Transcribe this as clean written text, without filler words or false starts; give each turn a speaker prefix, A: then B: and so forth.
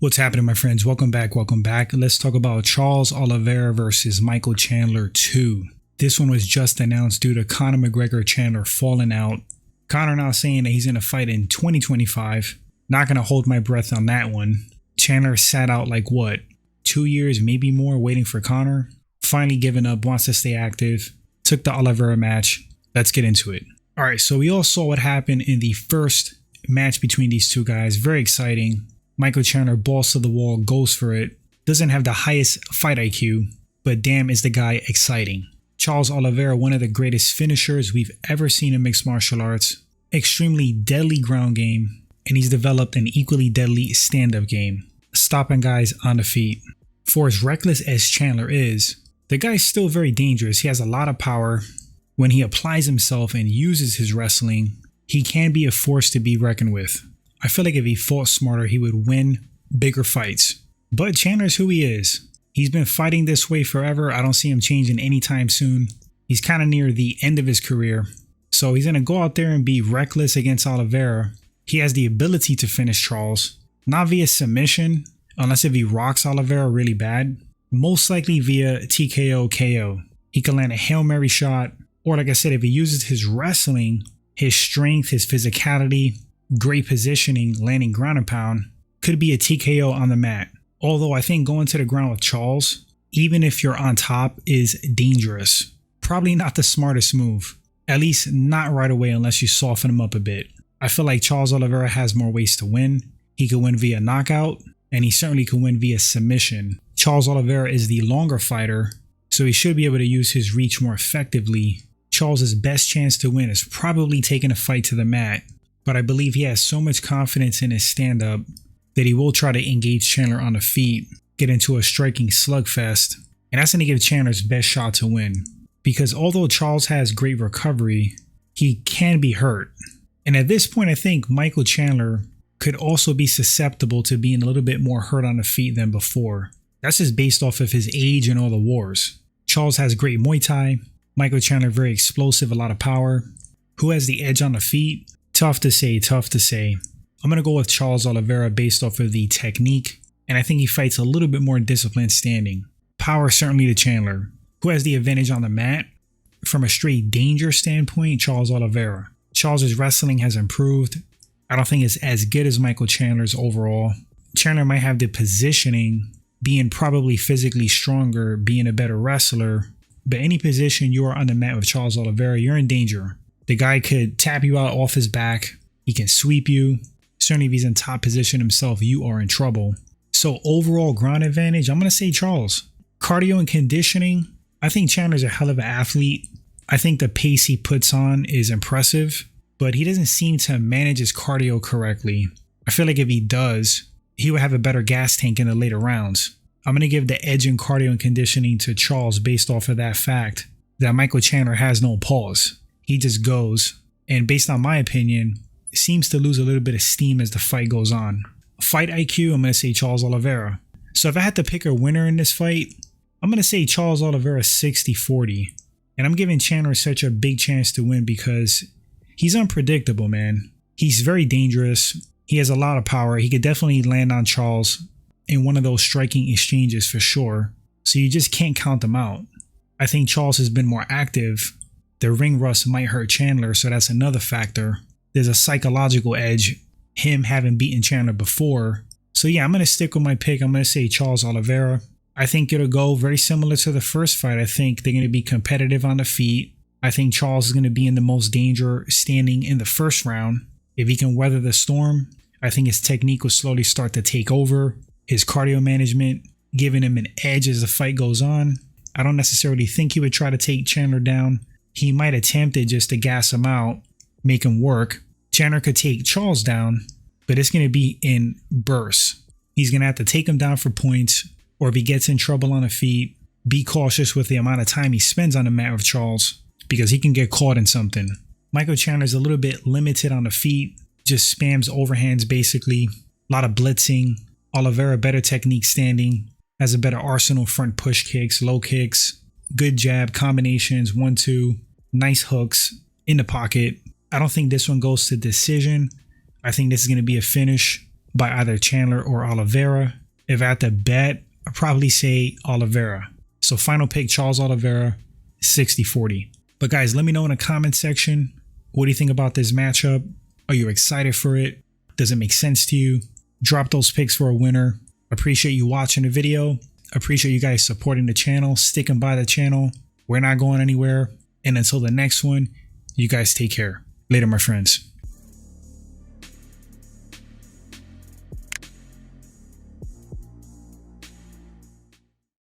A: What's happening, my friends? Welcome back. Let's talk about Charles Oliveira versus Michael Chandler 2. This one was just announced due to Conor McGregor Chandler falling out. Conor now saying that he's going to fight in 2025. Not going to hold my breath on that one. Chandler sat out 2 years, maybe more, waiting for Conor. Finally giving up, wants to stay active. Took the Oliveira match. Let's get into it. All right, so we all saw what happened in the first match between these two guys. Very exciting. Michael Chandler balls to the wall, goes for it. Doesn't have the highest fight IQ, but damn is the guy exciting. Charles Oliveira, one of the greatest finishers we've ever seen in mixed martial arts. Extremely deadly ground game, and he's developed an equally deadly stand-up game, stopping guys on the feet. For as reckless as Chandler is, the guy's still very dangerous. He has a lot of power. When he applies himself and uses his wrestling, he can be a force to be reckoned with. I feel like if he fought smarter, he would win bigger fights. But Chandler's who he is. He's been fighting this way forever. I don't see him changing anytime soon. He's kind of near the end of his career. So he's going to go out there and be reckless against Oliveira. He has the ability to finish Charles. Not via submission, unless if he rocks Oliveira really bad. Most likely via TKO KO. He can land a Hail Mary shot. Or like I said, if he uses his wrestling, his strength, his physicality, great positioning, landing ground and pound, could be a TKO on the mat. Although I think going to the ground with Charles, even if you're on top, is dangerous. Probably not the smartest move. At least not right away unless you soften him up a bit. I feel like Charles Oliveira has more ways to win. He could win via knockout, and he certainly could win via submission. Charles Oliveira is the longer fighter, so he should be able to use his reach more effectively. Charles' best chance to win is probably taking a fight to the mat, but I believe he has so much confidence in his stand-up that he will try to engage Chandler on the feet, get into a striking slugfest, and that's going to give Chandler's best shot to win. Because although Charles has great recovery, he can be hurt. And at this point, I think Michael Chandler could also be susceptible to being a little bit more hurt on the feet than before. That's just based off of his age and all the wars. Charles has great Muay Thai. Michael Chandler very explosive, a lot of power. Who has the edge on the feet? Tough to say. I'm going to go with Charles Oliveira based off of the technique, and I think he fights a little bit more disciplined standing. Power certainly to Chandler. Who has the advantage on the mat? From a straight danger standpoint, Charles Oliveira. Charles' wrestling has improved. I don't think it's as good as Michael Chandler's overall. Chandler might have the positioning, being probably physically stronger, being a better wrestler, but any position you are on the mat with Charles Oliveira, you're in danger. The guy could tap you out off his back. He can sweep you. Certainly if he's in top position himself, you are in trouble. So overall ground advantage, I'm going to say Charles. Cardio and conditioning, I think Chandler's a hell of an athlete. I think the pace he puts on is impressive, but he doesn't seem to manage his cardio correctly. I feel like if he does, he would have a better gas tank in the later rounds. I'm going to give the edge in cardio and conditioning to Charles based off of that fact that Michael Chandler has no pause. He just goes, and based on my opinion, seems to lose a little bit of steam as the fight goes on. Fight IQ, I'm going to say Charles Oliveira. So if I had to pick a winner in this fight, I'm going to say Charles Oliveira 60-40. And I'm giving Chandler such a big chance to win because he's unpredictable, man. He's very dangerous. He has a lot of power. He could definitely land on Charles in one of those striking exchanges for sure. So you just can't count them out. I think Charles has been more active. The ring rust might hurt Chandler, so that's another factor. There's a psychological edge, him having beaten Chandler before. So yeah, I'm going to stick with my pick. I'm going to say Charles Oliveira. I think it'll go very similar to the first fight. I think they're going to be competitive on the feet. I think Charles is going to be in the most danger standing in the first round. If he can weather the storm, I think his technique will slowly start to take over. His cardio management, giving him an edge as the fight goes on. I don't necessarily think he would try to take Chandler down. He might attempt it just to gas him out, make him work. Chandler could take Charles down, but it's going to be in bursts. He's going to have to take him down for points, or if he gets in trouble on the feet, be cautious with the amount of time he spends on the mat with Charles, because he can get caught in something. Michael Chandler's a little bit limited on the feet, just spams overhands basically, a lot of blitzing. Oliveira, better technique standing, has a better arsenal, front push kicks, low kicks, good jab, combinations, 1-2, nice hooks in the pocket. I don't think this one goes to decision. I think this is going to be a finish. by either Chandler or Oliveira. If I had to bet, I'd probably say Oliveira. So final pick, Charles Oliveira, 60-40. But guys, let me know in the comment section, what do you think about this matchup? Are you excited for it? Does it make sense to you? Drop those picks for a winner. Appreciate you watching the video. Appreciate you guys supporting the channel, sticking by the channel. We're not going anywhere. And until the next one, you guys take care. Later, my friends.